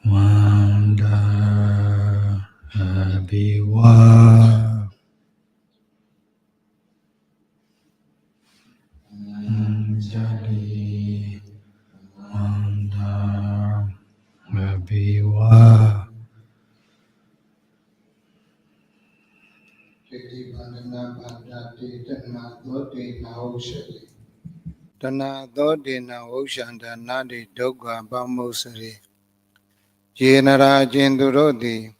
Wanda Abiwa Anjali Wanda Abiwa Dana Dodina Oshanda Nadi Doga Bamusari Jenara Jendurodi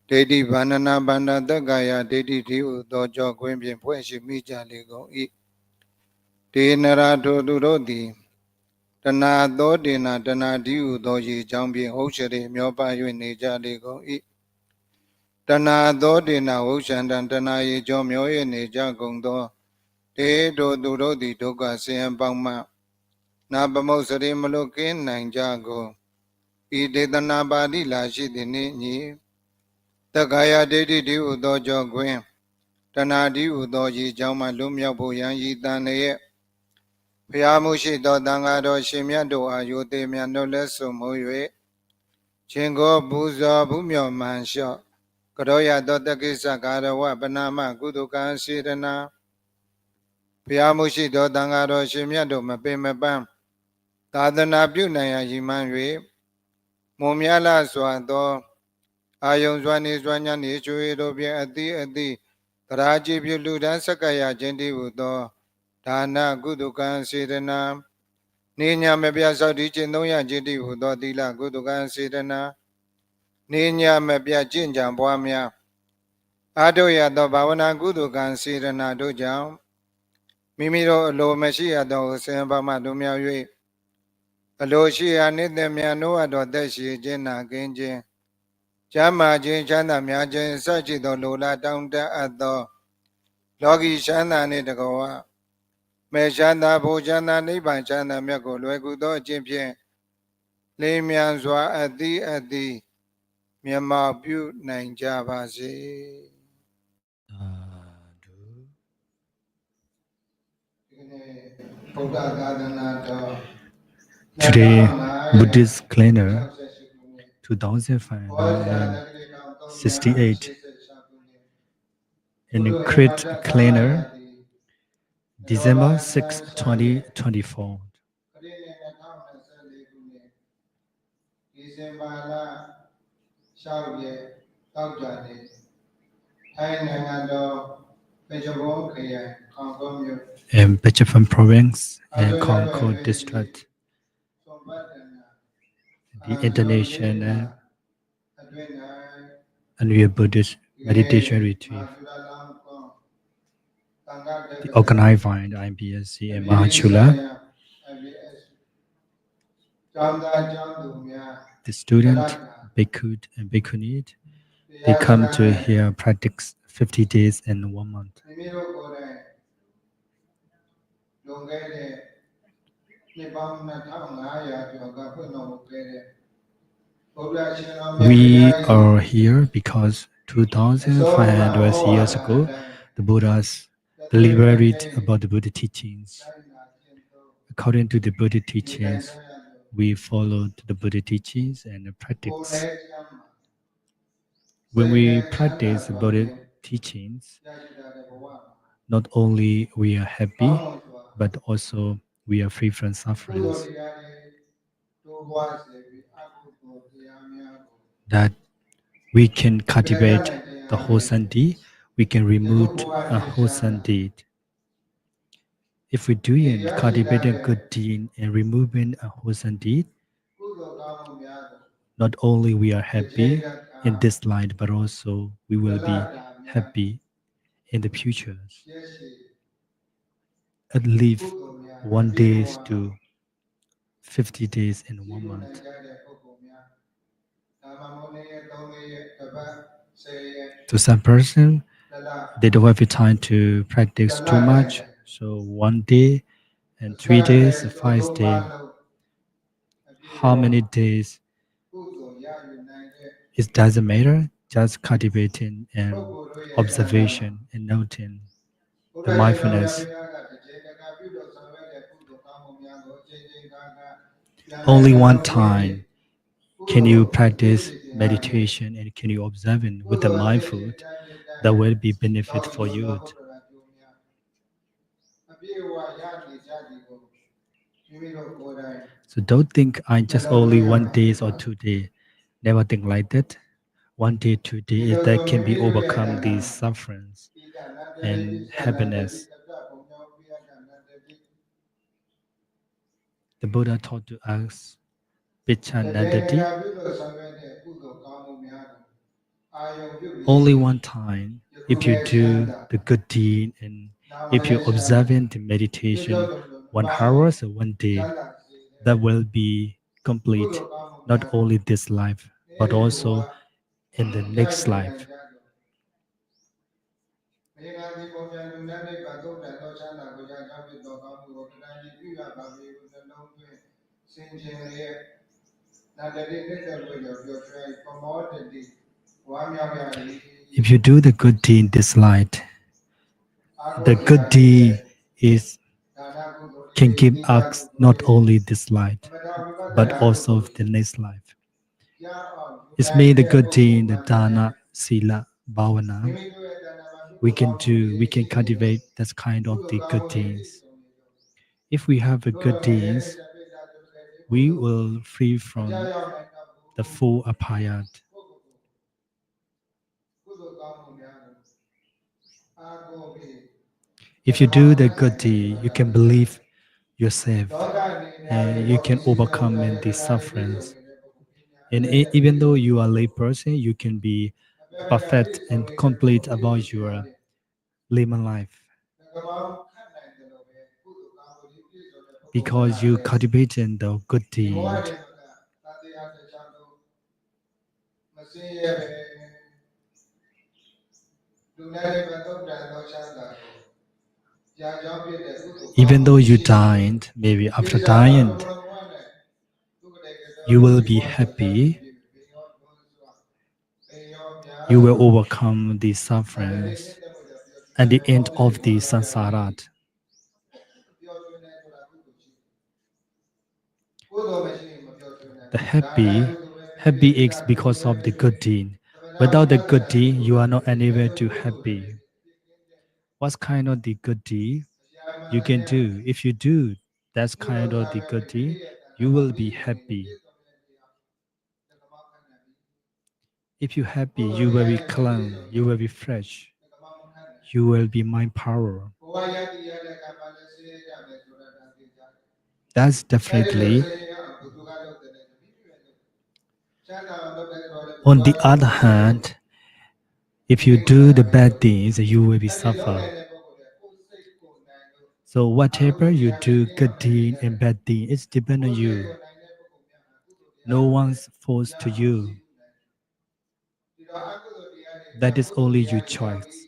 Dedi Banana Banda Dagaya Dedi Diu Dojo Quimpin Pueshi Mija Ligo E Dinara Dodurodi Dana Dodina Dana Diu Doji Jambi Oshari Myoba Unija Ligo E Dana Dodina Oshanda Dana Jomyo Nija Gondo De Dodurodi Doga Siam Bangma Nabamosari Malokin Nanjago Idedana Badi Lashi Dini Tagaya Dedi Diu Dojo Gwen Tanadi Udoji Jama Lumya Boyan Yidane Piamushi Dodangado Shimiado Ayote Mianole Sumoye Chingo Buzo Bumyo Mansho Kadoya Dodakisa Garawa Banama Gudukan Sirena Piamushi Dodangado Shimiado Mapimabam Tadana Bunaya Yimanwe Mumiala Swado Ayong Zwani Zwanyani Chuido Adi Taraji Buludan Sakaya Jendi Udo Dana Gudukan Sirena Ninya Mabia Saudi Chinoya Jendi Udo Dila Gudukan Sirena Ninya Mabia Jinjam Boamia Adoya do Bhavana Gudukan Sirena Dojam Mimiro Lo Meshia do Sembama Dumia Yui Aloshia Nidemia Noa do Deshi Jena Genjin Chama Jin Chana Miajin Sachi do Lula Down at the Logi Shana Nidagoa Meshana Bojana Niban Chana Mako Luegudo Champion Limian Zwa Adi Myanmar Bu Nanjavasi. Today, Buddhist calendar 2568 and Crete calendar December 6, 2024. In Phetchabun province and Khao district, the International Annual Buddhist Meditation Retreat, the organized by the IBSC and Mahachula. The student, Bhikkhu and Bhikkhunis, they come to here practice 50 days and 1 month. We are here because 2,500 years ago, the Buddhas deliberated about the Buddha teachings. According to the Buddha teachings, we followed the Buddha teachings and practice. When we practice Buddha teachings, not only we are happy, but also we are free from sufferings. That we can cultivate the wholesome deed, we can remove a wholesome deed. If we do and cultivate a good deed and removing a wholesome deed, not only we are happy in this life, but also we will be happy in the future. At least 1 day to 50 days in 1 month. To some person, they don't have the time to practice too much. So 1 day and 3 days, 5 days. How many days? It doesn't matter. Just cultivating and observation and noting the mindfulness. only one time can you practice meditation and can you observe it with the mindful that will be benefit for you. So don't think I just only 1 day or 2 day. Never think like that. 1 day, 2 day is that can be overcome these sufferings and happiness. The Buddha taught to us Pichanadati only one time. If you do the good deed and if you observe in the meditation 1 hour or 1 day, that will be complete not only this life but also in the next life. If you do the good deed in this life, the good deed is can give us not only this life but also the next life. It's made the good deed, the dana, sila, bhavana. We can cultivate that kind of the good deeds. If we have a good deeds, we will free from the full apayat. If you do the good deed, you can believe yourself and you can overcome in the sufferings. And even though you are a lay person, you can be perfect and complete about your living life because you cultivate in the good deed. Even though you died, maybe after dying, you will be happy. You will overcome the sufferings at the end of the samsara. The happy is because of the good deed. Without the good deed, you are not anywhere to happy. What kind of the good deed you can do? If you do that's kind of the good deed, you will be happy. If you're happy, you will be calm, you will be fresh, you will be mind power. That's definitely. On the other hand, if you do the bad things, you will be suffer. So whatever you do, good deed and bad deed, it's depend on you. No one's forced to you. That is only your choice.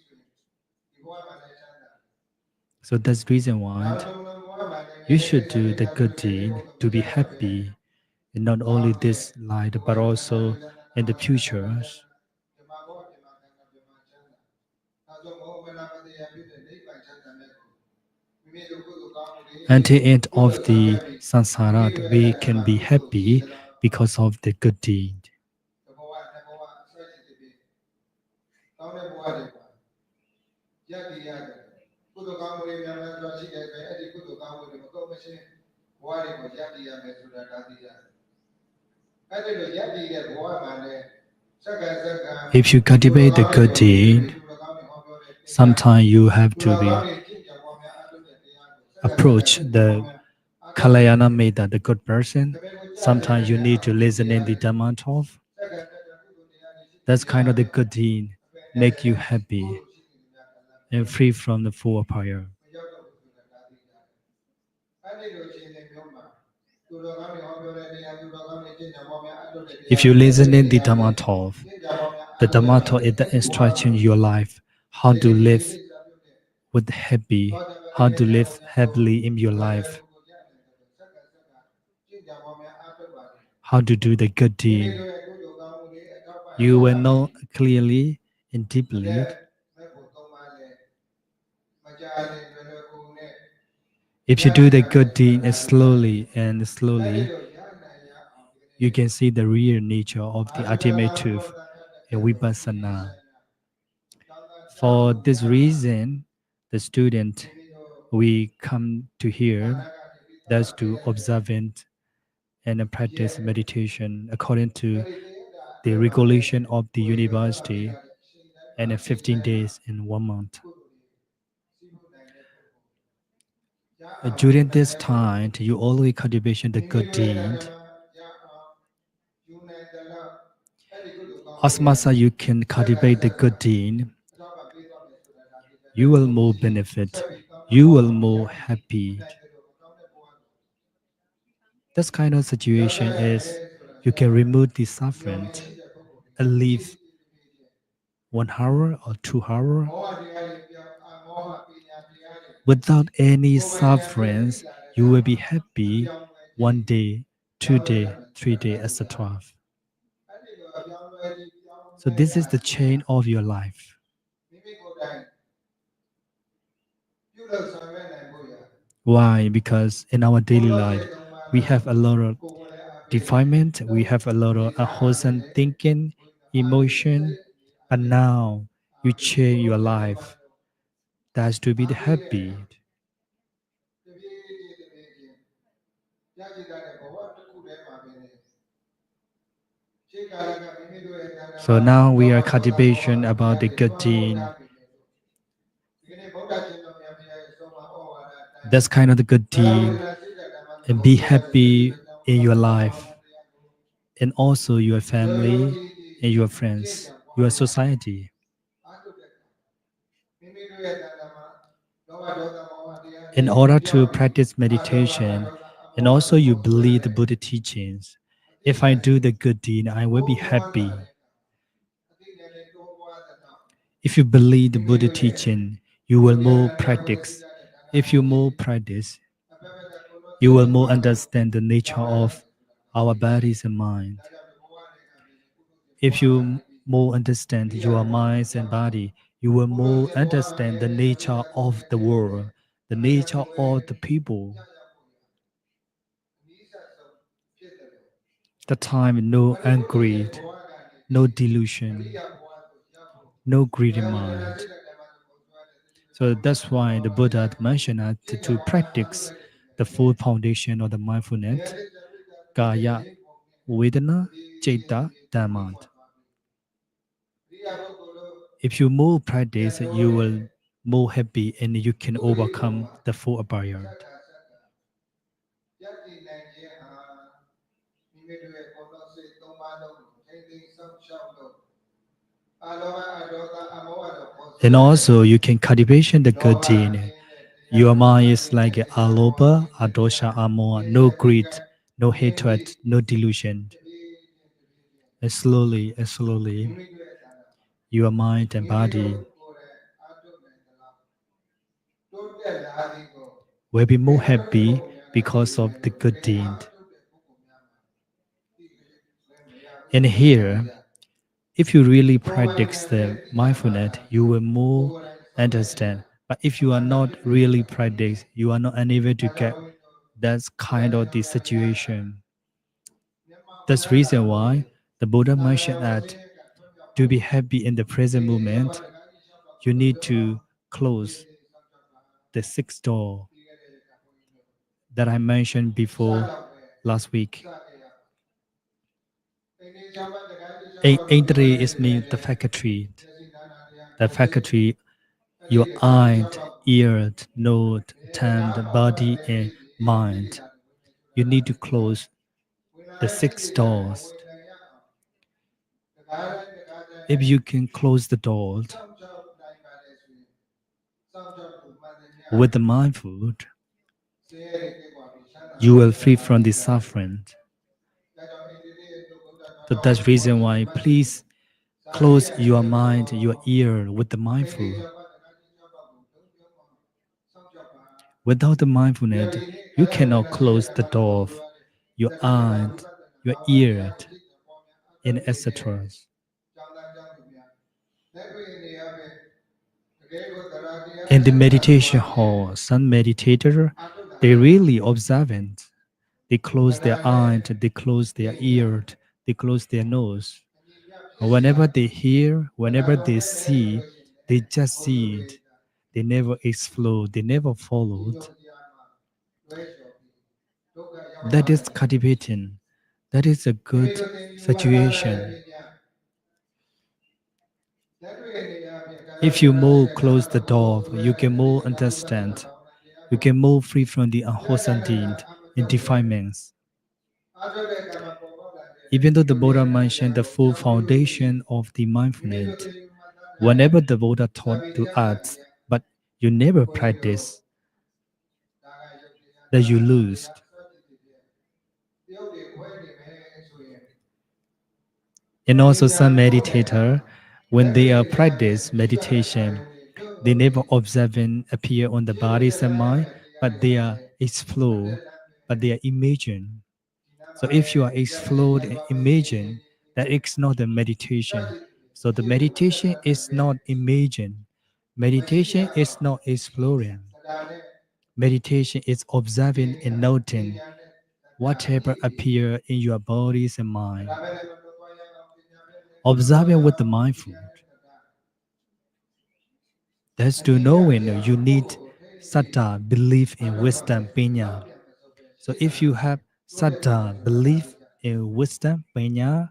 So that's the reason why you should do the good deed to be happy, and not only this life but also in the futures. At the end of the samsara, we can be happy because of the good deed. If you cultivate the good deed, sometimes you have to be approach the Kalayana Meda, the good person. Sometimes you need to listen in the DhammaTalk. That's kind of the good deed, make you happy and free from the full apaya. If you listen in the DhammaTalk, the DhammaTalk is the instruction in your life, how to live with happy, how to live happily in your life, how to do the good deed. You will know clearly and deeply. If you do the good deed slowly and slowly, you can see the real nature of the ultimate truth in Vipassana. For this reason, the student we come to here thus to observe it and practice meditation according to the regulation of the university and 15 days in 1 month. During this time, you always cultivate the good deed. As much as you can cultivate the good deed, you will more benefit, you will more happy. This kind of situation is you can remove the suffering and live 1 hour or 2 hours without any sufferings. You will be happy 1 day, 2 day, 3 day, etc. So this is the chain of your life. Why? Because in our daily life, we have a lot of defilement, we have a lot of unwholesome thinking, emotion, and now you change your life. That's to be happy. So now we are cultivation about the good deed. That's kind of the good deed. And be happy in your life and also your family and your friends, your society. In order to practice meditation, and also you believe the Buddha teachings, if I do the good deed, I will be happy. If you believe the Buddha teaching, you will more practice. If you more practice, you will more understand the nature of our bodies and mind. If you more understand your minds and body, you will more understand the nature of the world, the nature of the people. The time no angry, no delusion, no greedy mind. So that's why the Buddha mentioned that to practice the full foundation of the mindfulness, Kaya, Vedana, Citta, Dhamma. If you more practice, you will more happy and you can overcome the four barriers. And also you can cultivate the good deed. Your mind is like aloba, adosha, amor, no greed, no hatred, no delusion. And slowly, your mind and body will be more happy because of the good deed. And here, if you really practice the mindfulness, you will more understand. But if you are not really practice, you are not unable to get that kind of the situation. That's the reason why the Buddha mentioned that to be happy in the present moment, you need to close the sixth door that I mentioned before last week. Entry is mean the faculty. The faculty, your eye, ear, nose, tongue, body, and mind. You need to close the six doors. If you can close the door with the mindful, you will free from the suffering. So that's the reason why please close your mind, your ear with the mindful. Without the mindfulness, you cannot close the door of your eye, your ear, and etc. In the meditation hall, some meditator, they really observant. They close their eyes, they close their ears, they close their nose. Whenever they hear, whenever they see, they just see it. They never explore, they never followed. That is cultivating. That is a good situation. If you more close the door, you can more understand. You can more free from the unwholesome deed and defilements. Even though the Buddha mentioned the full foundation of the mindfulness, whenever the Buddha taught to us, but you never practice, that you lose. And also some meditator, when they are practice meditation, they never observe and appear on the bodies and mind, but they are explore, but they are imagine. So if you are explored and imagine, that is not the meditation. So the meditation is not imagine. Meditation is not exploring. Meditation is observing and noting whatever appear in your bodies and mind. Observing with the mindful. That's to knowing you need satta, belief in wisdom, penya. So if you have satta, belief in wisdom, penya,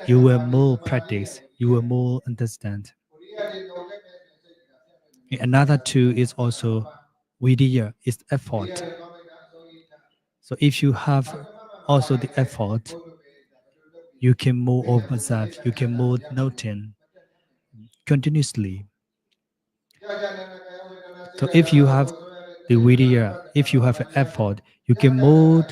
you will more practice, you will more understand. Another two is also vidya, is effort. So if you have also the effort, you can more observe, you can more noting continuously. So if you have the vidya, if you have an effort, you can more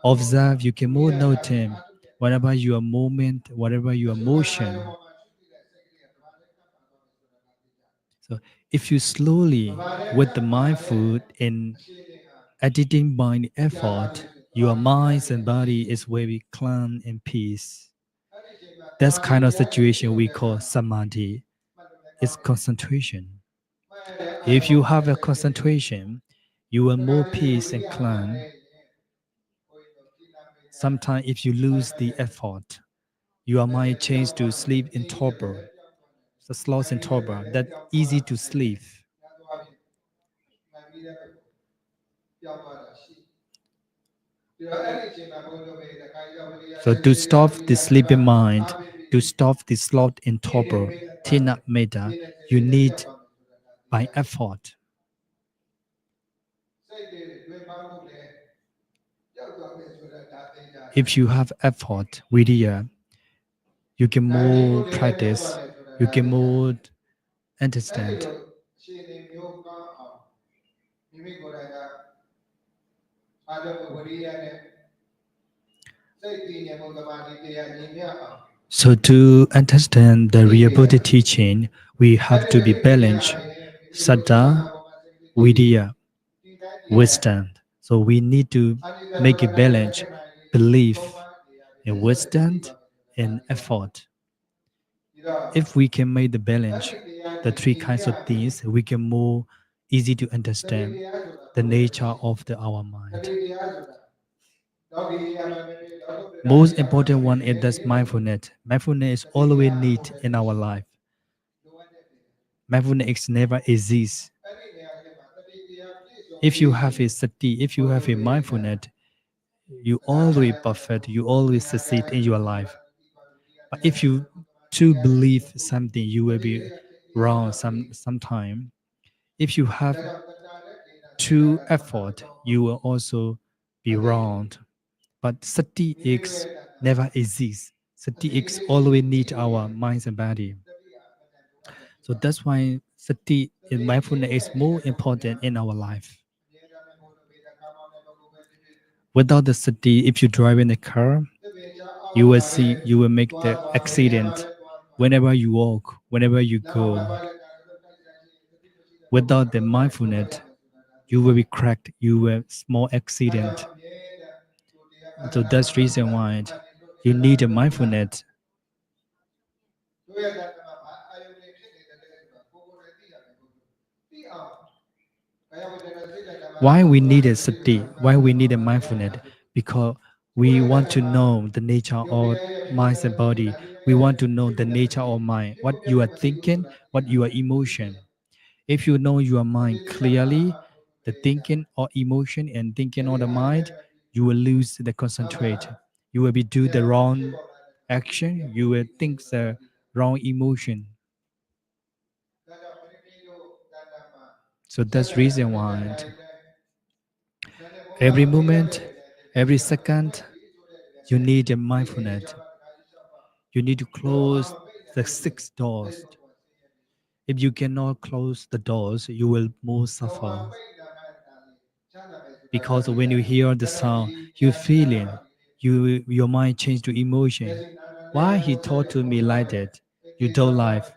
observe, you can more noting whatever your movement, whatever your motion. So if you slowly with the mindful in editing by the effort, your mind and body is very calm and peace. That's kind of situation we call samadhi. It's concentration. If you have a concentration, you will more peace and calm. Sometimes if you lose the effort, your mind changes to sleep in torpor. So sloth in torpor, that easy to sleep. So to stop the sleeping mind, to stop the sloth in torpor, tina metta, you need by effort. If you have effort, vidya, you can more practice, you can more understand. So to understand the real Buddha teaching, we have to be balanced. Saddha, vidya, wisdom. So we need to make a balance, belief, and wisdom, and effort. If we can make the balance, the three kinds of things, we can more easy to understand the nature of our mind. Most important one is this mindfulness. Mindfulness is always need in our life. Mindfulness never exists. If you have a sati, if you have a mindfulness, you always perfect, you always succeed in your life. But if you too believe something, you will be wrong sometime. If you have too effort, you will also be wrong. But sati X never exists. Sati X always need our minds and body. So that's why sati in mindfulness is more important in our life. Without the sati, if you drive in a car, you will see, you will make the accident whenever you walk, whenever you go. Without the mindfulness, you will be cracked, you will small accident. So that's reason why you need a mindfulness. Why we need a sati? Why we need a mindfulness? because we want to know the nature of mind and body. We want to know the nature of mind, what you are thinking, what you are emotion. If you know your mind clearly, the thinking or emotion and thinking on the mind, you will lose the concentrate. You will be do the wrong action. You will think the wrong emotion. So that's reason why every moment, every second, you need a mindfulness. You need to close the six doors. If you cannot close the doors, you will more suffer. Because when you hear the sound, you feel it. Your mind change to emotion. Why he taught to me like that? You don't life.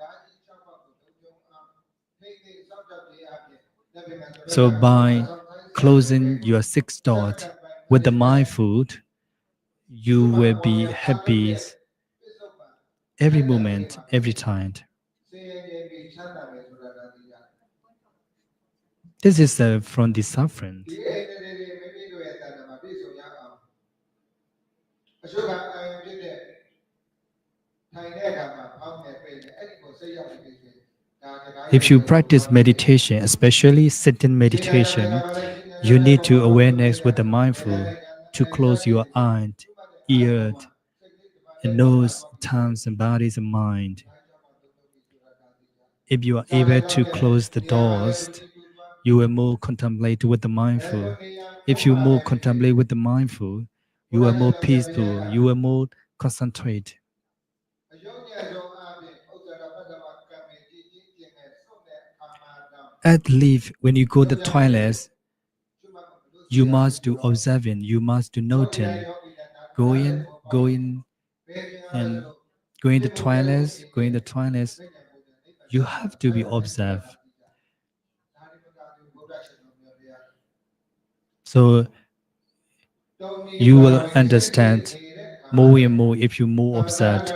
So by closing your six doors with the mindful, you will be happy every moment, every time. This is from the suffering. If you practice meditation, especially sitting meditation, you need to awareness with the mindful to close your eyes, ears, and nose, tongues, and bodies and mind. If you are able to close the doors, you will more contemplate with the mindful. If you more contemplate with the mindful, you are more peaceful, you are more concentrate. At least when you go to the toilet, you must do observing, you must do noting, going, and going to toilets, you have to be observed. So you will understand more and more if you more observed.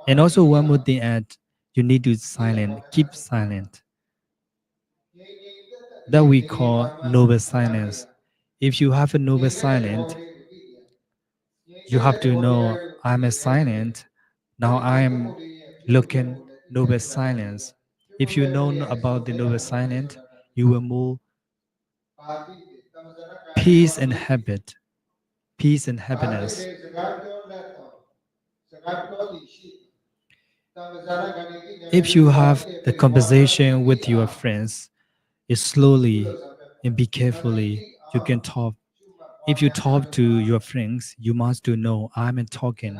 And also one more thing at you need to silent, keep silent. That we call noble silence. If you have a noble silence, you have to know I'm a silent. Now I am looking noble silence. If you know about the noble silence, you will move peace and habit, peace and happiness. If you have the conversation with your friends, it's slowly and be carefully. You can talk. If you talk to your friends, you must to know I'm talking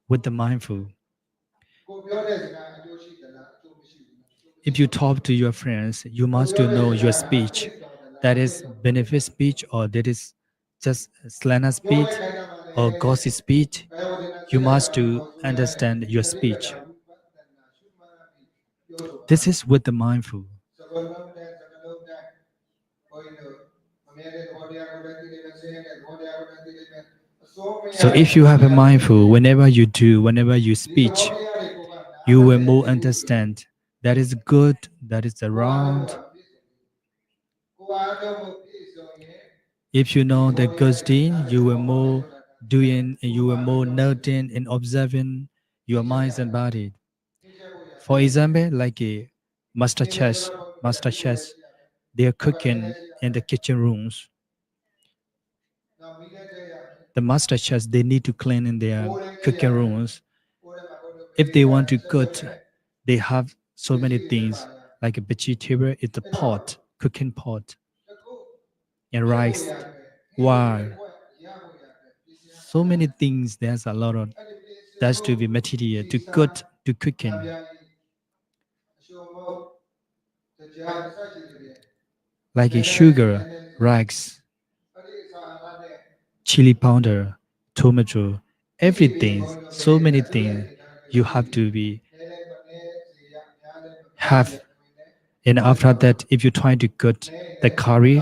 with the mindful. If you talk to your friends, you must to know your speech. That is benefit speech or that is just slanted speech or gossip speech. You must to understand your speech. This is with the mindful. So if you have a mindful, whenever you do, whenever you speech, you will more understand that is good, that is around. If you know the good thing, you will more doing and you will more noting and observing your minds and body. For example, like a master chefs, they are cooking in the kitchen rooms. The master chefs they need to clean in their cooking rooms. If they want to cook, they have so many things like a vegetable is the pot, cooking pot, and rice, wire. So many things. There's a lot of that's to be material to cook to cooking, like a sugar, rice, chili powder, tomato, everything. So many things you have to be have. And after that, if you try to cook the curry,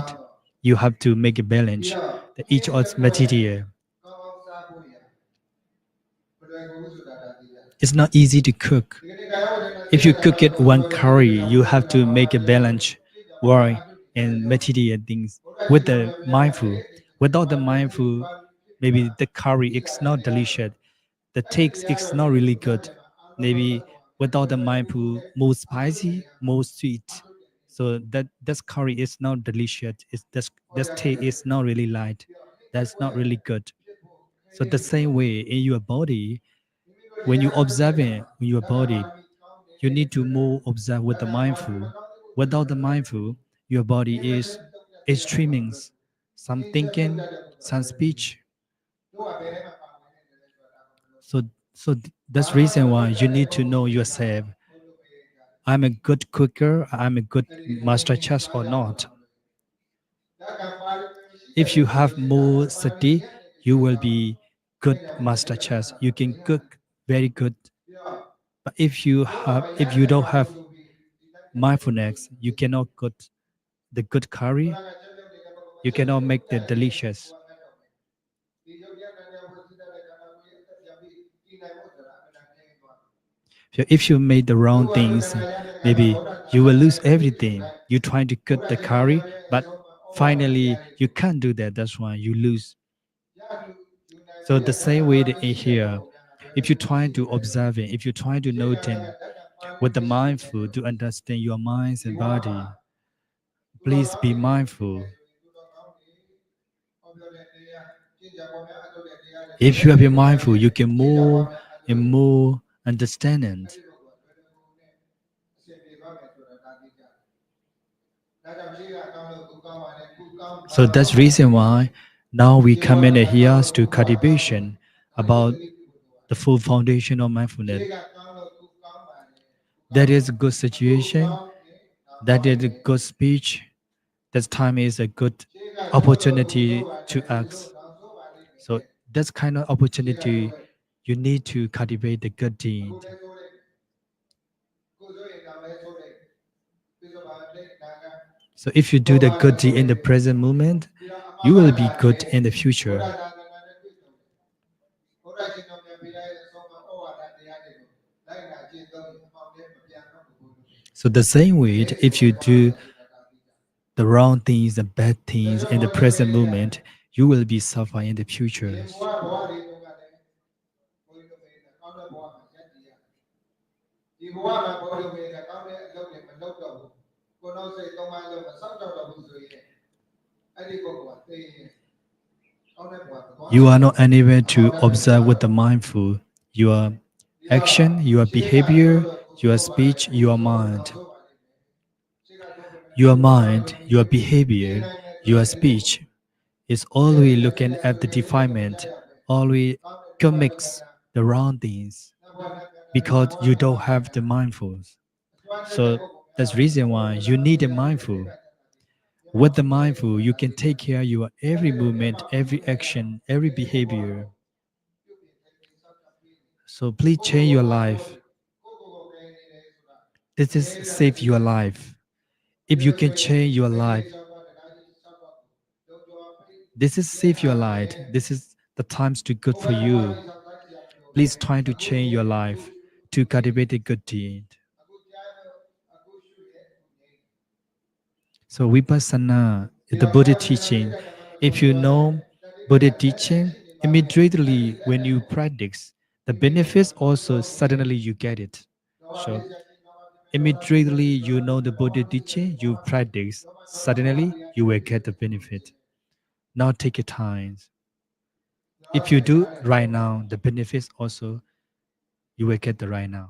you have to make a balance. The each of material. It's not easy to cook. If you cook it one curry, you have to make a balance, worry, and material things. with the mindful. Without the mindful, maybe the curry is not delicious. The taste is not really good. Maybe without the mindful, more spicy, more sweet. So that curry is not delicious. It's this taste is not really light. That's not really good. So the same way in your body, when you observe in your body, you need to more observe with the mindful. Without the mindful, your body is streaming, some thinking, some speech. So that's reason why you need to know yourself. I'm a good cooker. I'm a good master chef or not. If you have more sati, you will be good master chef. You can cook very good. But if you don't have mindfulness, you cannot cook the good curry. You cannot make the delicious. So if you make the wrong things, maybe you will lose everything. You try to cook the curry, but finally you can't do that. That's why you lose. So the same way that in here, if you try to observe it, if you try to notice with the mindful to understand your minds and body, please be mindful. If you have been mindful, you can more and more understanding. So that's reason why now we come in here to cultivation about the full foundation of mindfulness. That is a good situation. That is a good speech. This time is a good opportunity to ask. So that's kind of opportunity you need to cultivate the good deed. So if you do the good deed in the present moment, you will be good in the future. So the same way, if you do the wrong things, the bad things in the present moment, you will be suffering in the future. You are not unable to observe with the mindful. Your action, your behavior, your speech, your mind. Your mind, your behavior, your speech is always looking at the defilement, always commits the wrong things because you don't have the mindful. So that's the reason why you need a mindful. With the mindful, you can take care of your every movement, every action, every behavior. So please change your life. This is save your life. If you can change your life, this is save your life. This is the times to good for you. Please try to change your life to cultivate a good deed. So Vipassana is the Buddha teaching. If you know Buddha teaching, immediately when you practice, the benefits also suddenly you get it. So immediately you know the Buddha teaching, you practice, suddenly you will get the benefit. Now take your time. If you do right now, the benefits also you will get the right now.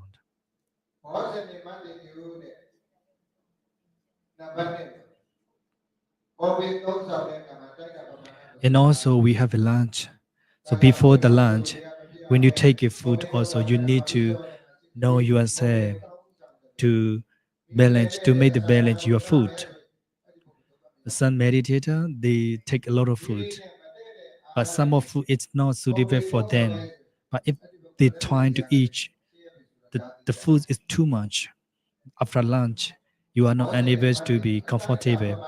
And also we have a lunch. So before the lunch, when you take your food also you need to know yourself to balance to make the balance your food. Some meditator they take a lot of food, but some of food it's not suitable for them. But if they trying to eat, the food is too much. After lunch, you are not unable to be comfortable.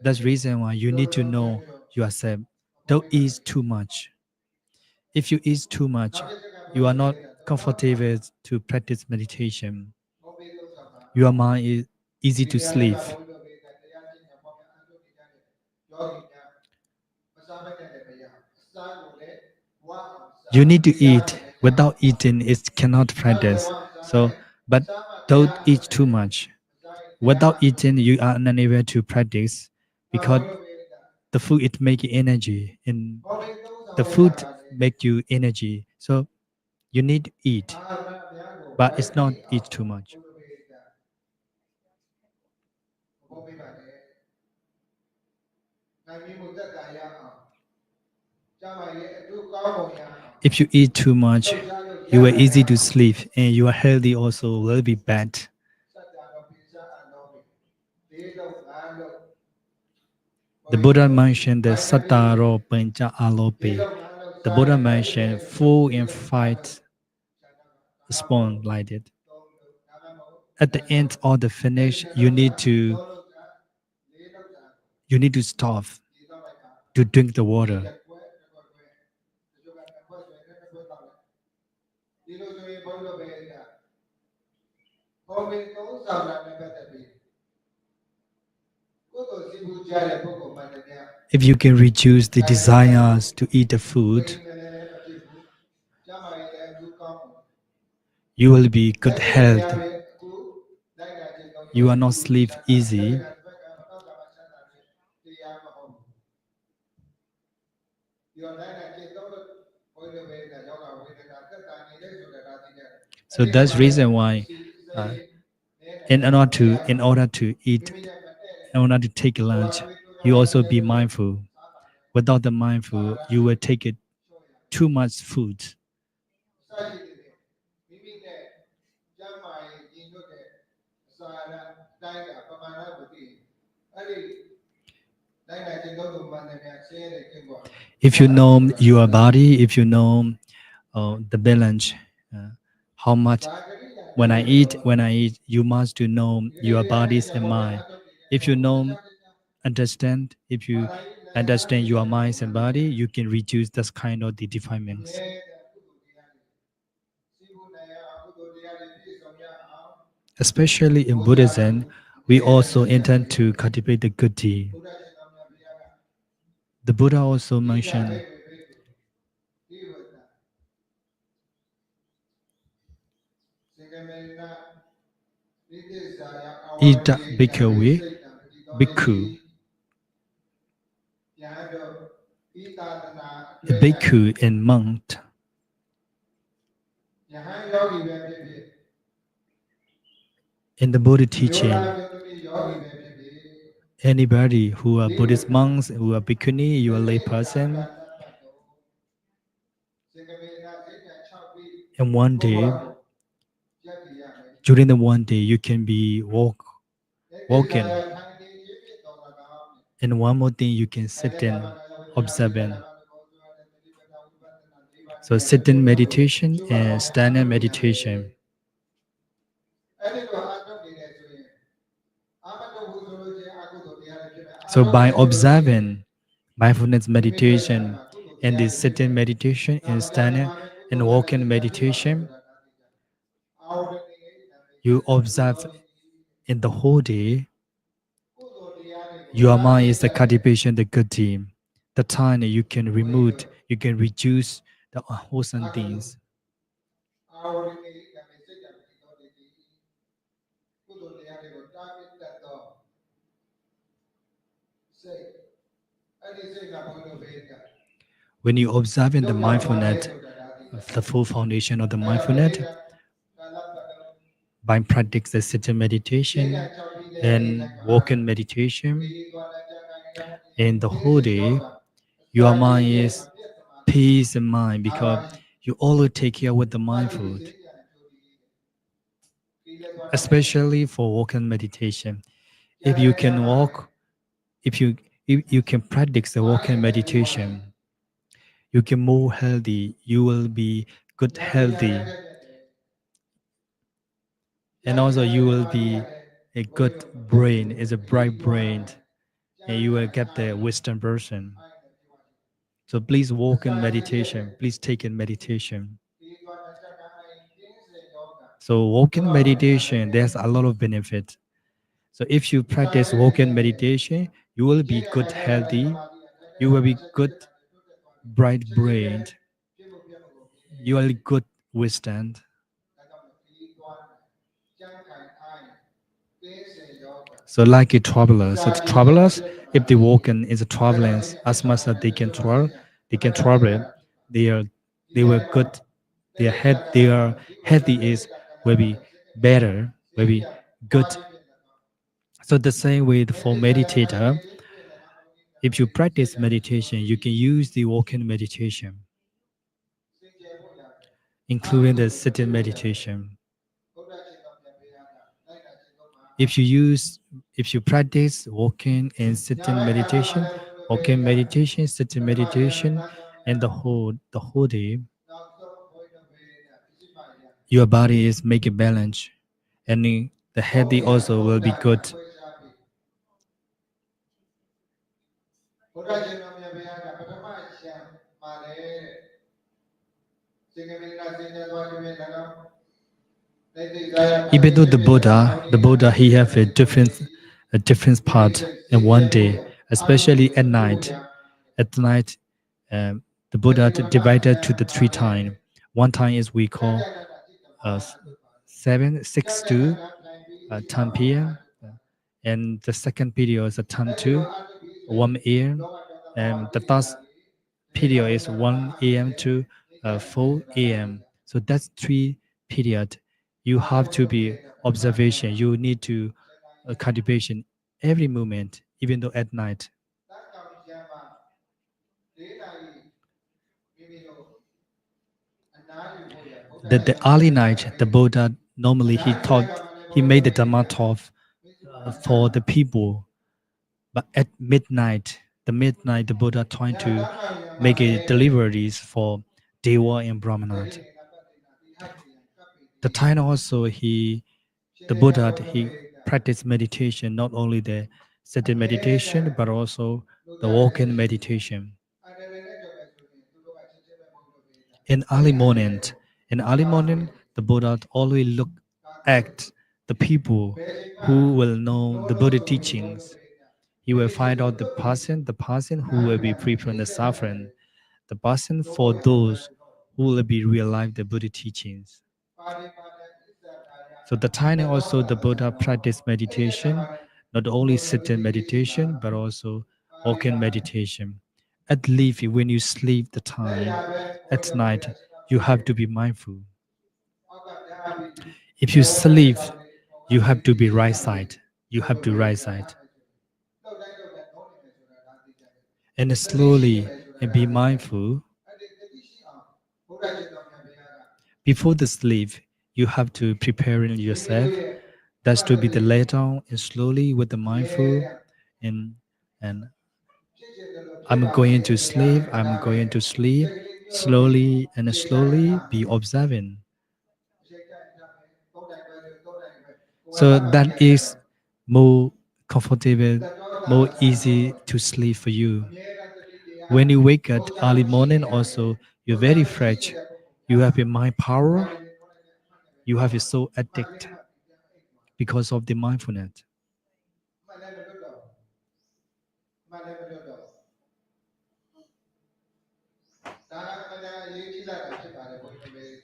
That's the reason why you need to know yourself. Don't eat too much. If you eat too much, you are not comfortable to practice meditation. Your mind is easy to sleep. You need to eat. Without eating, it cannot practice. So, but don't eat too much. Without eating, you are unable to practice because the food it make you energy, and the food make you energy. So you need to eat, but it's not eat too much. If you eat too much, you are easy to sleep, and your healthy also will be bad. The Buddha mentioned the Sattaro Pancha Alope. The Buddha mentioned 4 and 5 spoon like it. At the end of the finish, you need to stop to drink the water. If you can reduce the desires to eat the food, you will be good health. You will not sleep easy. So that's reason why, uh, in order to eat, in order to take lunch, you also be mindful. Without the mindful, you will take it too much food. If you know your body, if you know the balance, uh, how much when I eat, you must to know your bodies and mind. If you know, understand, if you understand your minds and body, you can reduce this kind of the defilements. Especially in Buddhism, we also intend to cultivate the good deed. The Buddha also mentioned, Ida Bhikkhave, Bhikkhu. A bhikkhu and monk. In the Buddha teaching, anybody who are Buddhist monks, who are bhikkhuni, you are lay person, and one day, during the one day, you can be walking, and one more thing, you can sit and observing. So sit in meditation and stand in meditation. So by observing mindfulness meditation and this sitting meditation and standing and walking meditation, you observe in the whole day, your mind is the cultivation, the good deed. The time you can remove, you can reduce the unwholesome things. When you observe in the mindfulness, the full foundation of the mindfulness, by practice the sitting meditation and walking meditation, in the whole day, your mind is peace and mind because you always take care with the mindful, especially for walking meditation. If you can walk, if you can practice the walking meditation, you can move healthy, you will be good healthy, and also you will be a good brain, is a bright brain, and you will get the wisdom person. So please walk in meditation, please take in meditation. So walking meditation, there's a lot of benefit. So if you practice walking meditation, you will be good healthy, you will be good bright brain, you are good withstand. So like a traveler. So the travelers, if they walk in is a traveling as much as they can travel. They are they were good. Their healthy is will be better, will be good. So the same way for meditator, if you practice meditation, you can use the walking meditation, including the sitting meditation. If you use, if you practice walking and sitting meditation, walking meditation, sitting meditation, and the whole day, your body is making balance, and the healthy also will be good. Even though the Buddha, he have a different part in one day, especially at night. At night, the Buddha divided to the three time. One time is we call 6 to 10 p.m. And the second period is a 10 to 1 a.m. And the third period is 1 a.m. to 4 a.m. So that's three period. You have to be observation. You need to cultivation every moment, even though at night. The early night, the Buddha normally he made the DhammaTalk for the people, but at midnight, the Buddha trying to make a deliveries for Deva and Brahmanat. The time also the Buddha he practiced meditation, not only the sitting meditation but also the walking meditation. In early morning, the Buddha always look at the people who will know the Buddha teachings. He will find out the person who will be free from the suffering, the person for those who will be realize the Buddha teachings. So the time also the Buddha practiced meditation, not only sitting meditation, but also walking meditation. At least when you sleep the time, at night, you have to be mindful. If you sleep, you have to be right side. You have to right side. And slowly and be mindful. Before the sleep, you have to prepare yourself. That's to be the lay down and slowly with the mindful and I'm going to sleep, I'm going to sleep. Slowly and slowly be observing. So that is more comfortable, more easy to sleep for you. When you wake up early morning also, you're very fresh. You have your mind power, you have your soul addict because of the mindfulness.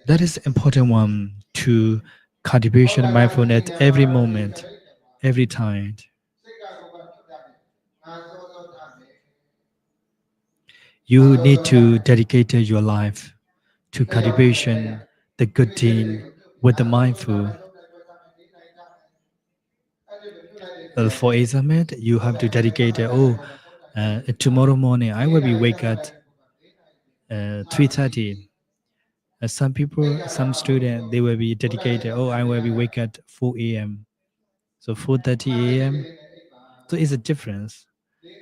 That is important one to cultivation mindfulness every moment, every time. You need to dedicate your life to cultivation, the good deed with the mindful. For example, you have to dedicate, tomorrow morning I will be wake at 3:30. Some people, some students, they will be dedicated, I will be wake at 4 a.m. So 4:30 a.m. So it's a difference.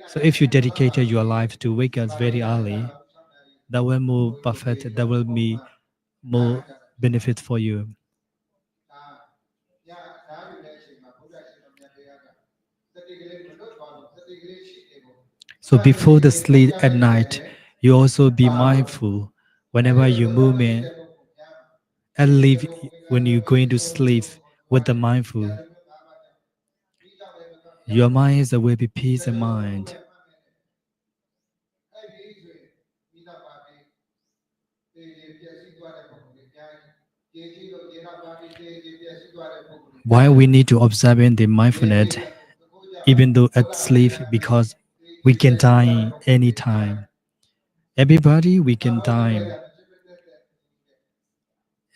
So if you dedicated your life to wake up very early, that will more perfect, that will be more benefit for you. So before the sleep at night, you also be mindful whenever you move in and leave when you're going to sleep with the mindful. Your mind is will be peace and mind. Why we need to observe in the mindfulness even though at sleep, because we can die anytime. Everybody we can die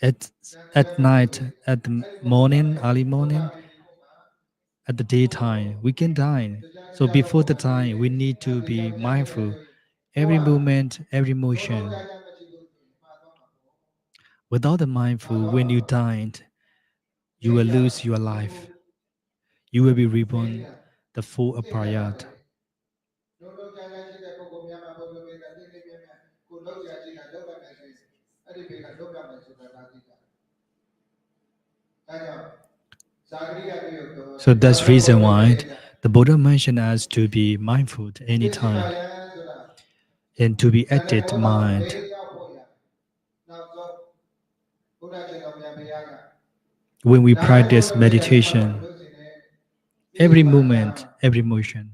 at night, at the morning, early morning, at the daytime we can die. So before the time we need to be mindful every movement, every motion. Without the mindful, when you died, you will lose your life. You will be reborn the full apart. So that's reason why the Buddha mentioned us to be mindful at any time and to be active mind. When we practice meditation, every movement, every motion.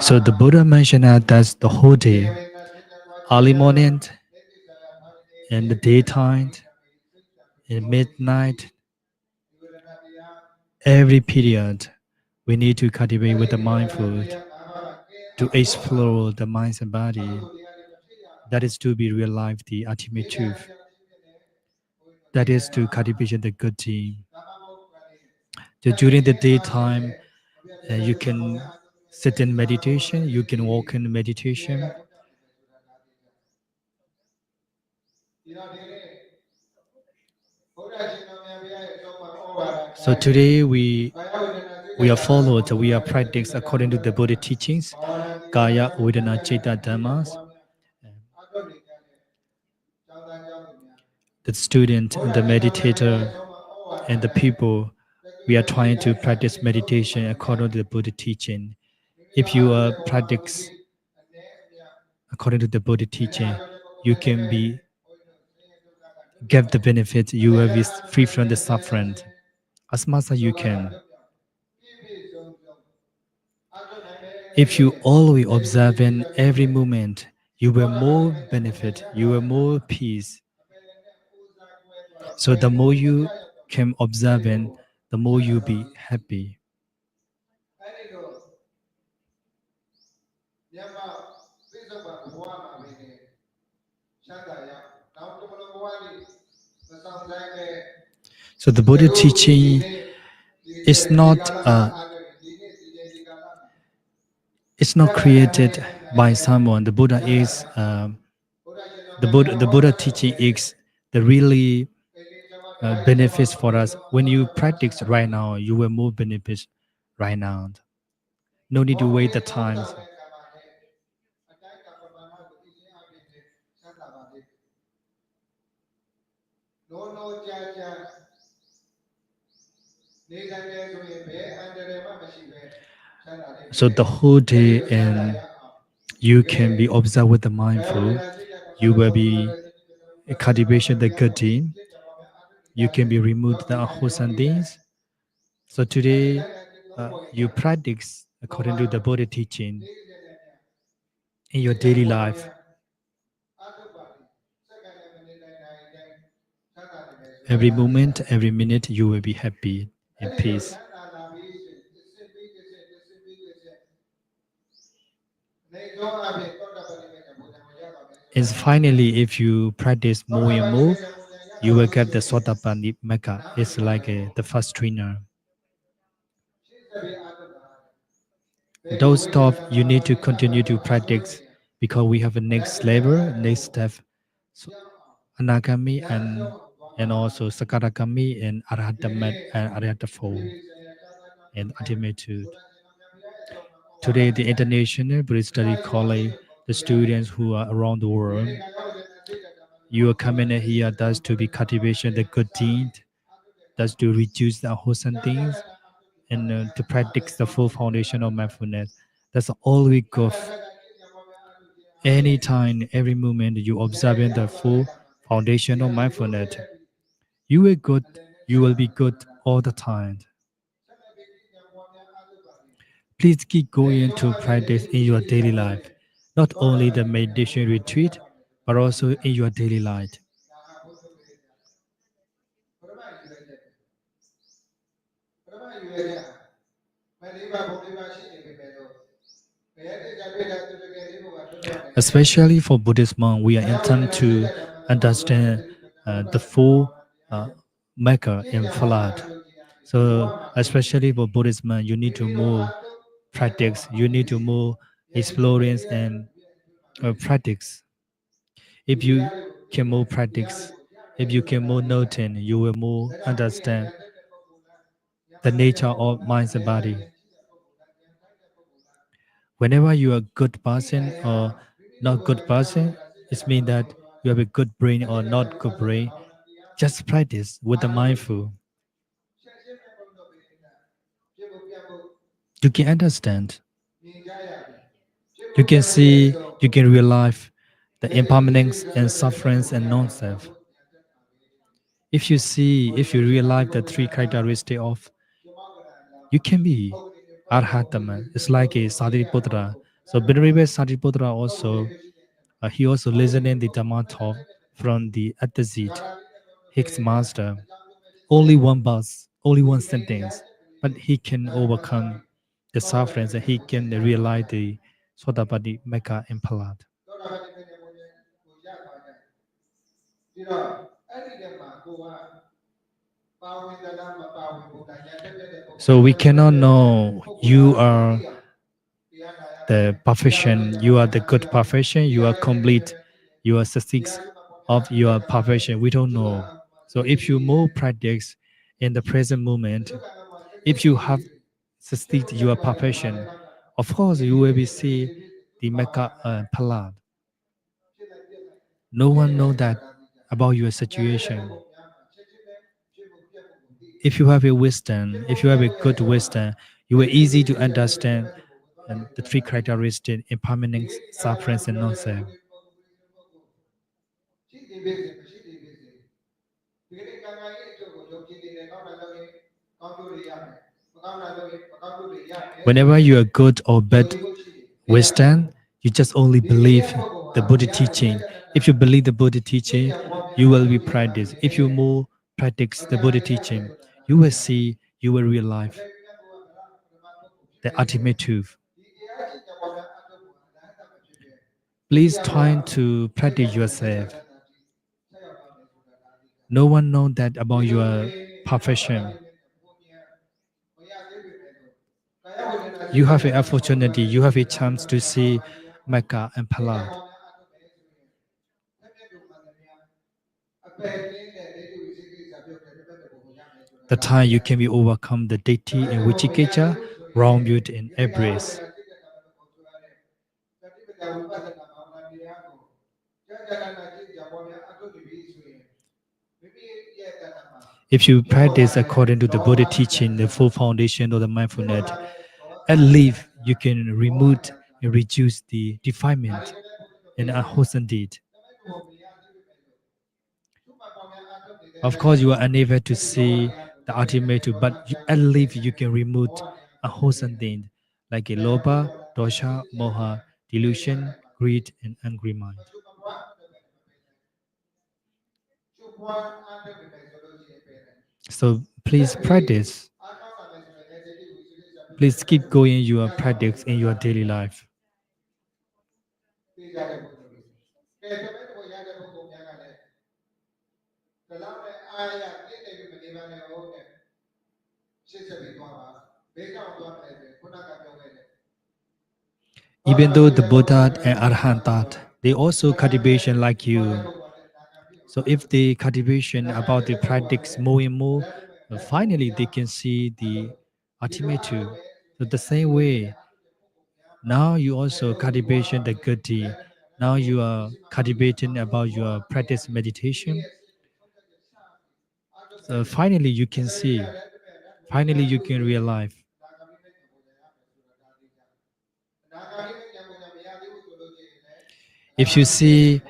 So the Buddha mentioned that that's the whole day, early morning, in the daytime, in midnight, every period, we need to cultivate with the mindful to explore the mind and body. That is to be real life, the ultimate truth. That is to cultivate the good deed. So during the daytime, you can sit in meditation, you can walk in meditation. So today we are followed, we are practiced according to the Buddha teachings, Kaya, Vedana, Chitta, Dhammas. The student, the meditator, and the people, we are trying to practice meditation according to the Buddha teaching. If you practice according to the Buddha teaching, you can be get the benefit, you will be free from the suffering as much as you can. If you always observe in every moment, you will more benefit, you will more peace. So the more you can observe in, the more you be happy. So the Buddha teaching is not it's not created by someone. The Buddha is the Buddha teaching is the really benefits for us. When you practice right now, you will more benefits right now. No need to wait the times. So the whole day and you can be observed with the mindful. You will be cultivation the good deed. You can be removed the unwholesome things. So today you practice according to the Buddha teaching in your daily life. Every moment, every minute, you will be happy and peace. And finally, if you practice more and more, you will get the Sotapanni Mecca. It's like the first trainer. Don't stop. You need to continue to practice because we have a next level, next step. So, Anagami and also Sakarakami and Arhatamat and Arhatafo and ultimate truth. Today, the International Buddhist Study College, the students who are around the world, you are coming here that's to be cultivation the good deed, that's to reduce the wholesome things, and to practice the full foundation of mindfulness. That's all we go. Anytime, every moment, you observe the full foundation of mindfulness, you will good. You will be good all the time. Please keep going to practice in your daily life, not only the meditation retreat, but also in your daily life. Especially for Buddhist monk, we are intended to understand the full maker in flood. So, especially for Buddhist monk, you need to more practice. You need to more experience and practice. If you can more practice, if you can more notice, you will more understand the nature of mind and body. Whenever you are a good person or not good person, it means that you have a good brain or not good brain. Just practice with the mindful. You can understand. You can see, you can realize the impermanence and sufferance and non-self. If you see, if you realize the three characteristics of, you can be Arhatama. It's like a Sariputra. So Venerable Sariputra also, he also listening the DhammaTalk from the at the seat, his master. Only one bus, only one sentence, but he can overcome the sufferings and he can realize the Sodapati, Mecca, and Palad. So we cannot know you are the perfection, you are the good perfection, you are complete, you are success of your perfection. We don't know. So if you more practice in the present moment, if you have succeed your perfection, of course you will be see the Mecca Palad. No one know that about your situation. If you have a wisdom, if you have a good wisdom, you are easy to understand and the three characteristics: impermanence, sufferance, and non-self. Whenever you are good or bad wisdom, you just only believe the Buddha teaching. If you believe the Buddha teaching, you will be practice. If you more practice the Buddha teaching, you will see, you will realize the ultimate truth. Please try to practice yourself. No one knows that about your profession. You have an opportunity, you have a chance to see Mecca and Palad. The time you can be overcome the deity and Vichikecha, wrong beauty and embrace. If you practice according to the Buddha teaching, the full foundation of the mindfulness, at least you can remove and reduce the defilement and unwholesome deed. Of course, you are unable to see the ultimate, but at least you can remove unwholesome deed like a loba, dosha, moha, delusion, greed, and angry mind. So please practice. Please keep going your practice in your daily life. Even though the Buddha and Arhant, they also cultivation like you. So if they cultivation about the practice more and more, finally they can see the ultimate truth. So the same way, now you also cultivation the good deed. Now you are cultivating about your practice meditation. So finally you can see, finally you can realize. If you see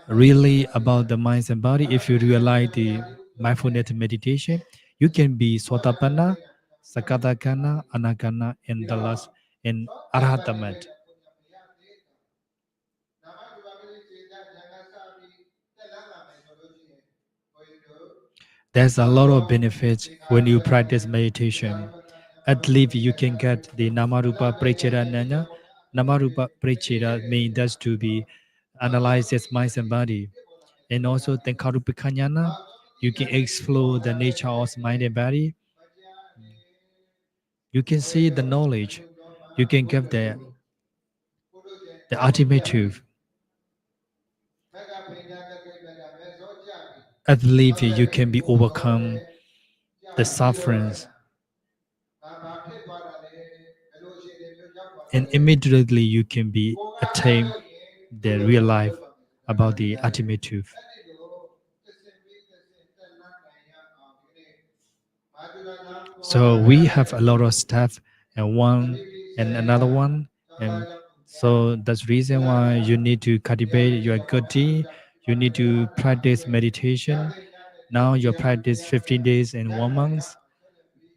really about the minds and body, if you realize the mindfulness meditation, you can be Sotapanna, Sakadagana, Anagana, and the last in Arhatamat. There's a lot of benefits when you practice meditation. At least you can get the Namarupa Prechera Nana. Namarupa Prechera means that's to be analyzed as mind and body. And also Tenkarupikanyana, you can explore the nature of mind and body. You can see the knowledge. You can get the ultimate truth. I believe you can be overcome the sufferings, and immediately you can be attain the real life about the ultimate truth. So we have a lot of stuff and one and another one, and so that's the reason why you need to cultivate your good deed. You need to practice meditation. Now you practice 15 days and 1 month,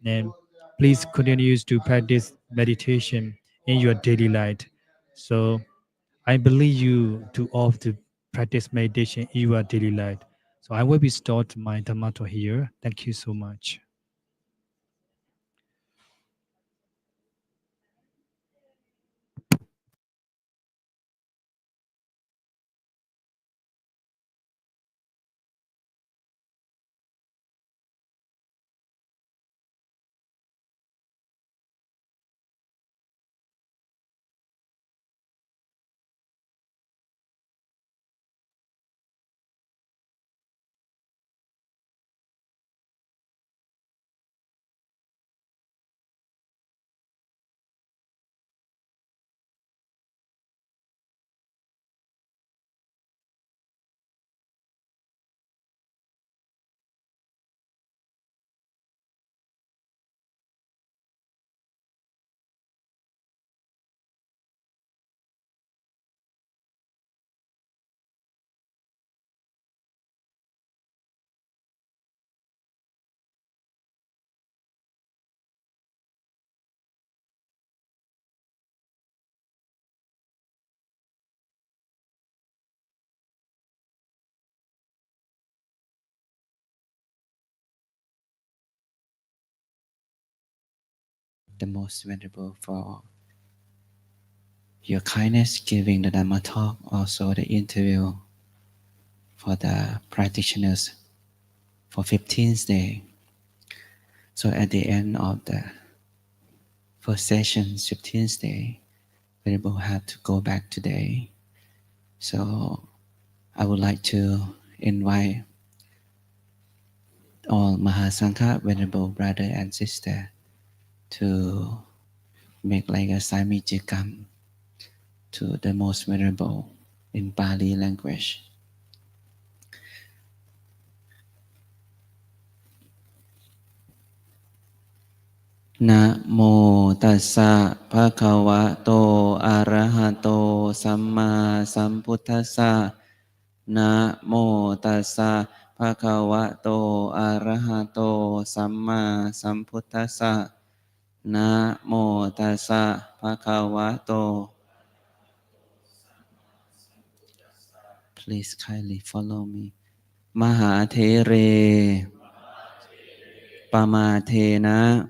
and please continue to practice meditation in your daily life. So I believe you to all to practice meditation in your daily life. So I will be start my DhammaTalk here. Thank you so much. The most venerable for your kindness giving the Dhamma talk, also the interview for the practitioners for 15th day. So at the end of the first session, 15th day, Venerable had to go back today. So I would like to invite all Mahasangha, Venerable brother and sister, to make like a Samijikam to the most venerable in Pali language. Na mo tassa bhagava to arahato samma sambuddhassa. Na mo tassa bhagava to arahato samma sambuddhassa. Na mo tassa bhagava to. Please kindly follow me. Maha Th Re Pama The Na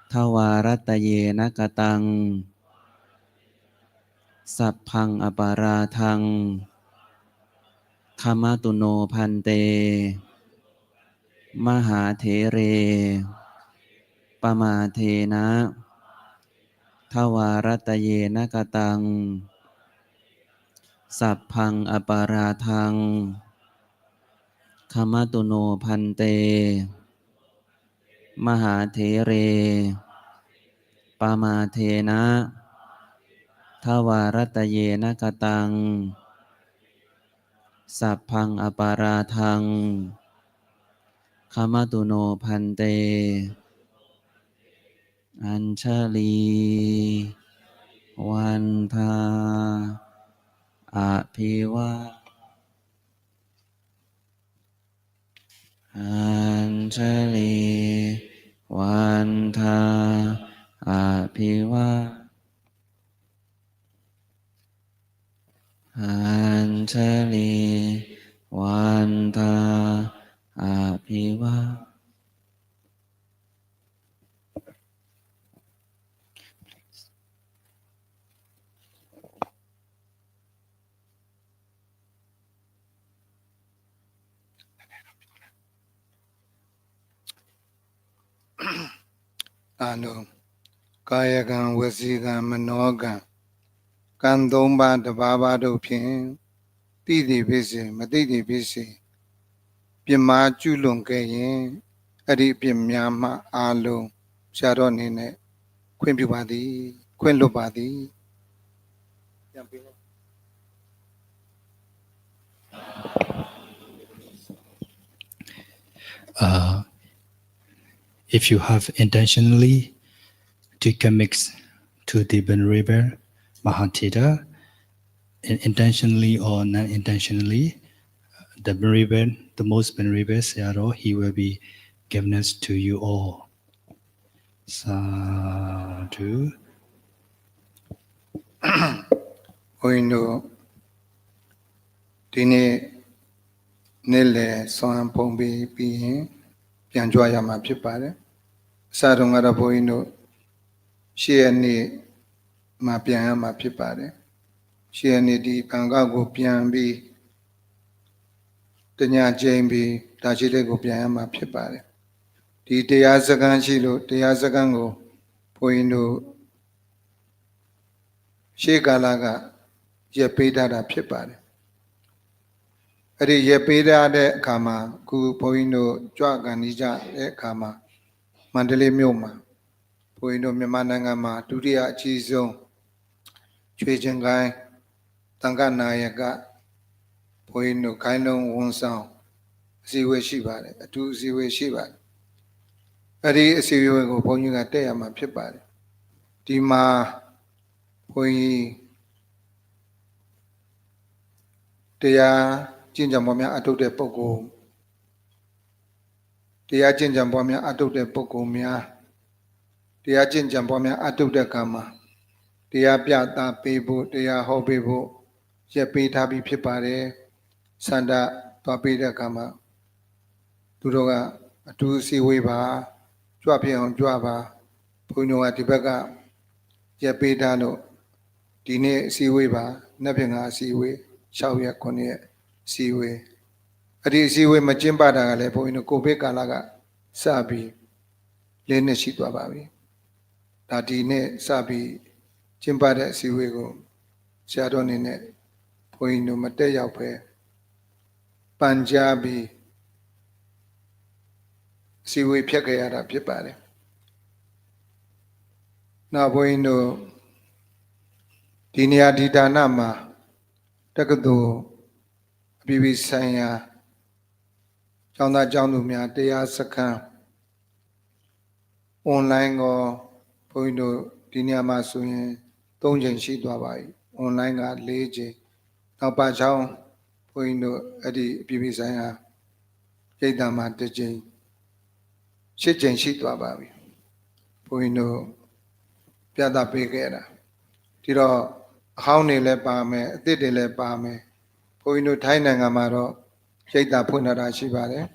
Thavarata Ye Na Kataṃ Sapphaṃ Aparādhaṃ Khamatu no Phante Maha Th Re Pama The Na Thavarata Ye Na Kataṃ Sapphaṃ Aparādhaṃ Khamatu no Phante Maha Th Re Pama The Na Thavarata Ye Na Kataṃ Sapphaṃ Aparādhaṃ Khamatu no Phante Anchali Vanta Apiwa Anjali Vanta Apiva Anjali Vanta Apiva Anu Kayagan Wasigan Manogan Kan Domba the Baba do Pin Tidi Bisi Matidi Bisi Pima Julung Kayin Adi Pimyama Alu Sharonine Quimpibadi Quinlubadi. If you have intentionally to commit to the Burn River Mahantita, intentionally or non-intentionally, the Burn River, the most Burn River Sayadaw, he will be given us to you all. Sadhu. Oino Dini Nile Son Pombi Being Pianjoya Mapipare Sadungara Boino Shiani Mapian Mapipare Shiani di Kangago Pianbi Tanya Jambi Tajilego Pian Mapipare Di Deazagan Shilo Deazagango Poino Shekalaga Yepeda Pipare Adi Yepeda de Kama Ku Poino Jaganija de Kama Mandele Mioma Poino Mimanangama Duria Chizo Chwejangai Tanganayaka Poino Kaino Wonsao Siwe Shibare Atu Siwe Shibare Adi Siwe go Poinga Teama Pipare Dima Poi Tea Jinjamomia Atu de Pogo Tea Jinjambomia Atu de Pogomia Tea Jinjambomia Atu de Kama Tea Piata Pebo Tea Hobebo Yepi Tabi Pipare Sanda Papi de Kama Turoga Atu Siweba Juapion Juaba Puno Atibaga Yepi Dano Dine Siweba Nabinga Siwe Shawya Kone Siwe Adi Siwe Majimba Dagale Puino Kobe Kalaga Sabi Lene Shitwababi Dadine Sabi Jimbada Siwego Shadonine Puino Mateyape Punjabi Siwe Pyakayara Pipare Na Puino Dinia Didanama Takado Vipassana Chanda Janumia Deya Sakan Online or Puino Dinia Masuin Donjan Shidwabai Online at Leje Now Pachao Puino Adi Vipassana Jadama Deji Shijen Shidwabai Puino Piada Pegera Tiro Hauni Lepame Didi Lepame Puino Tainangamaro Jada Punara Shibare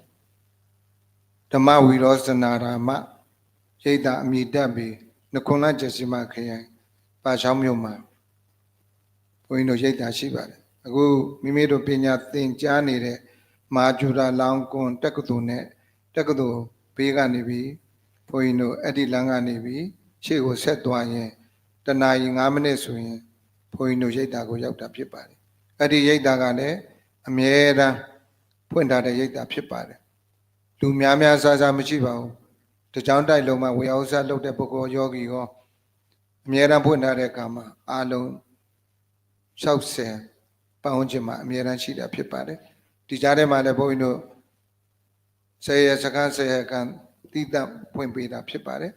Dhamma Wirosana Rama Jada Midabi Nakuna Jasima Kayan Pachamyoma Puino Jada Shibare Agu Mimido Pina Thin Janire Mahachulalongkornrajavidyalaya Takadu Peganibi Puino Edi Langanibi Chigo Setwaye Tanai 5 minutesဆိုရင်ဘုန်းကြီးတို့ရိတ်တာကိုရောက်တာဖြစ်ပါတယ်။အဲ့ဒီရိတ်တာကလည်းအမြဲတမ်းဖွင့်ထားတဲ့ရိတ်တာဖြစ်ပါတယ်။လူများများစားစားမရှိပါဘူး။တကြောင်တိုက်လုံးမှာဝေအောင်စားလုပ်တဲ့ပုဂ္ဂိုလ်ယောဂီရောအမြဲတမ်းဖွင့်ထားတဲ့အခါမှာအားလုံး60ပတ်ဝန်းကျင်မှာအမြဲတမ်းရှိတာဖြစ်ပါတယ်။ဒီကြားထဲမှာလည်းဘုန်းကြီးတို့10ရက်စကား10ရက်ကန်တိတဖွင့်ပေးတာဖြစ်ပါတယ်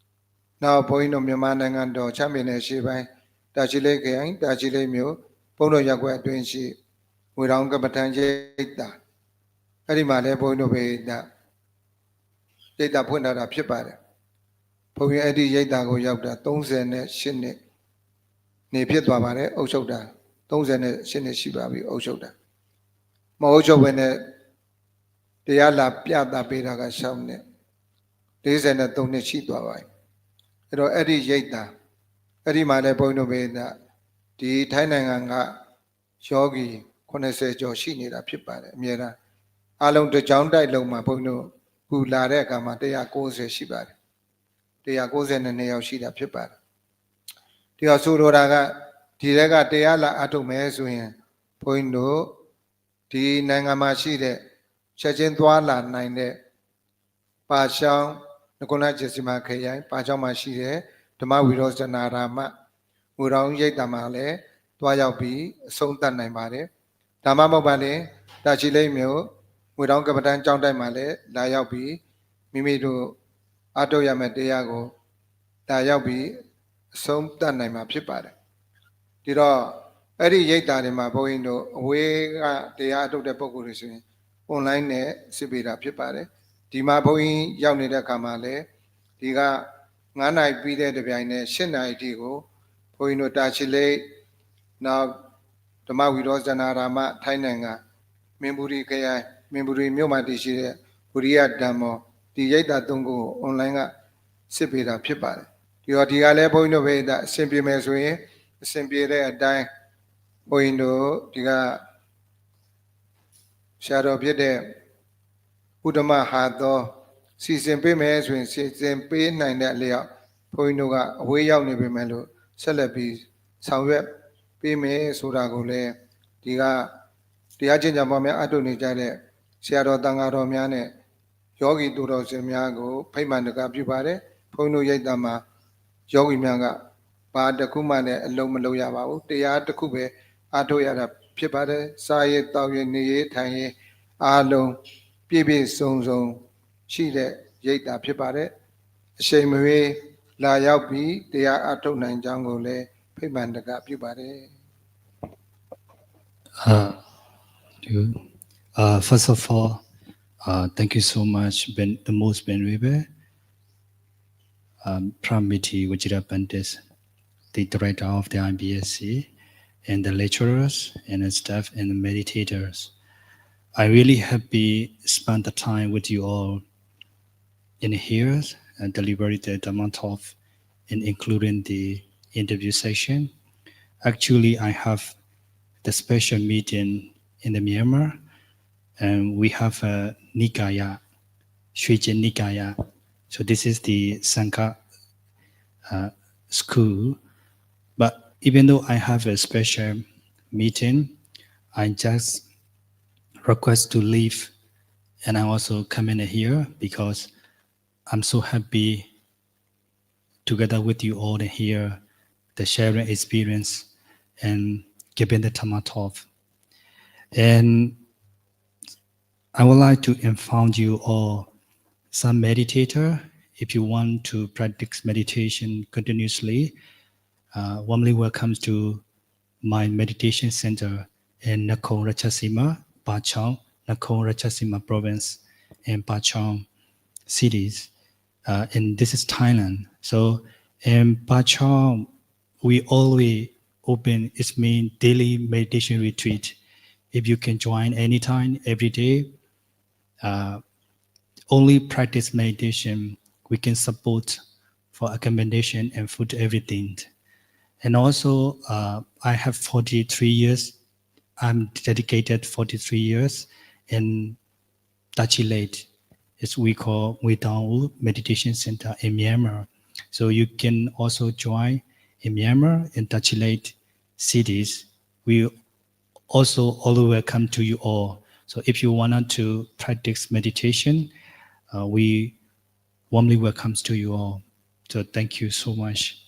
။နောက်ဘုန်းကြီးတို့မြန်မာနိုင်ငံတော်ချမ်းမြေနယ်ရှေ့ပိုင်းတာချီလိတ်ခရိုင်တာချီလိတ်မြို့ဘုန်းတော်ရက်ွက်အတွင်းရှိဝေရောင်ကပ္ပဋ္ဌာန်းရိပ်တာအဲ့ဒီမှာလည်းဘုန်းကြီးတို့ပဲ ရိတ်တာဖွင့်ထားတာဖြစ်ပါတယ်ဘုန်းကြီးအဲ့ဒီရိတ်တာကိုရောက်တာ38နှစ်နေဖြစ်သွားပါတယ်အုပ်ချုပ်တာ38နှစ်ရှိပါပြီအုပ်ချုပ်တာမအုပ်ချုပ်ဘဲနဲ့တရားလာပြတာပေးတာက6နှစ်43နှစ်ရှိသွားပါပြီအဲ့တော့အဲ့ဒီရိတ်တာအဲ့ဒီမှာလည်းဘုန်းကြီးတို့ဘေးတာဒီထိုင်းနိုင်ငံကယောဂီ80ကျော်ရှိနေတာဖြစ်ပါတယ်အများအားအလုံးတစ်ကြောင်းတိုက်လုံးမှာဘုန်းကြီးတို့ခုလာတဲ့အခါမှာ190ရှိပါတယ်192ယောက်ရှိတာဖြစ်ပါတယ်ဒီတော့ဆိုလိုတာကဒီတက်ကတရားလာအထုတ်မယ်ဆိုရင်ဘုန်းကြီးတို့ဒီနိုင်ငံမှာရှိတဲ့ချက်ချင်းသွားလာနိုင်တဲ့ပါရှောင်းနကုလကျေစီမခရိုင်ပါရှောင်းမှာရှိတဲ့ဓမ္မဝိရောဇနာရာမငူတော်ရိပ်တာမှာလည်းတွားရောက်ပြီးအဆုံးသတ်နိုင်ပါတယ်ဓမ္မမဟုတ်ပါလေတာချီလိမ့်မျိုးငွေတောင်းကပ္ပတန်းကျောင်းတိုက်မှာလည်းလာရောက်ပြီးမိမိတို့အထုတ်ရမယ့်တရားကိုလာရောက်ပြီးအဆုံးသတ်နိုင်မှာဖြစ်ပါတယ်ဒီတော့အဲ့ဒီရိပ်တာတွေမှာဘုန်းကြီးတို့အဝေးကတရားအထုတ်တဲ့ပုဂ္ဂိုလ်တွေဆိုရင် online နဲ့စစ်ပေးတာဖြစ်ပါတယ်ဒီမှာဘုန်းကြီးရောက်နေတဲ့အခါမှာလည်းဒီက9နိုင်ပြီးတဲ့တပြိုင်နဲ့10နိုင်အထိကိုဘုန်းကြီးတို့တာချီလိတ်နောက်ဓမ္မဝိရောဇနာရာမထိုင်းနိုင်ငံမင်းဘူးရီခရိုင်မင်းဘူးရီမြို့မှာတည်ရှိတဲ့ဝိရိယဓမ္မောဒီရိပ်တာ3ခုကို online ကစစ်ပေးတာဖြစ်ပါတယ်ဒီတော့ဒီကလည်းဘုန်းကြီးတို့ပဲအဆင်ပြေမယ်ဆိုရင်အဆင်ပြေတဲ့အတိုင်းဘုန်းကြီးတို့ဒီကဆရာတော်ဖြစ်တဲ့ဥဒ္ဓမဟာသောစီစဉ်ပေးမယ်ဆိုရင်စီစဉ်ပေးနိုင်တဲ့အလျောက်ဘုန်းကြီးတို့ကအဝေးရောက်နေပေမဲ့လို့ဆက်လက်ပြီးဆောင်ရွက်ပေးမယ်ဆိုတာကိုလည်းဒီကတရားကျင့်ကြံပွားများအထုနေကြတဲ့ဆရာတော်တန်ဃာတော်များနဲ့ယောဂီသူတော်စင်များကိုဖိတ်မှန်တကာပြုပါတယ်ဘုန်းတို့ရိတ်တာမှာယောဂီများကဘာတစ်ခုမှလည်းအလုံးမလုံးရပါဘူးတရားတစ်ခုပဲအထုရတာဖြစ်ပါတယ်စာရေးတောက်ရေးနေရေးထိုင်ရေးအားလုံးပြည့်ပြည့်စုံစုံရှိတဲ့ရိတ်တာဖြစ်ပါတယ်အချိန်မရွေးလာရောက်ပြီးတရားအထုတ်နိုင်ကြောင်းကိုလည်းဖိတ်မှန်တကာပြုပါတယ် First of all, thank you so much, the most venerable Pramiti Vajrapandit, the director of the IBSC, and the lecturers and the staff and the meditators. I really happy spend the time with you all in here and deliver the DhammaTalk, and including the interview session. Actually, I have the special meeting in the Myanmar, and we have a Nikaya, Shrijin Nikaya. So this is the Sangha school. But even though I have a special meeting, I just request to leave, and I also come in here because I'm so happy together with you all to hear the sharing experience and giving the DhammaTalk. And I would like to inform you all, some meditator, if you want to practice meditation continuously, warmly welcome to my meditation center in Nakhon Ratchasima, Pachang, Nakhon Ratchasima province, and Pachang cities. And this is Thailand. So in Pachang, we always open its main daily meditation retreat. If you can join anytime, every day, only practice meditation, we can support for accommodation and food, everything. And also, I have 43 years. I'm dedicated 43 years in Tachilate. It's we call Witang Meditation Center in Myanmar. So you can also join in Myanmar in Tachilate cities. We also always welcome to you all. So if you wanted to practice meditation, we warmly welcome to you all. So thank you so much.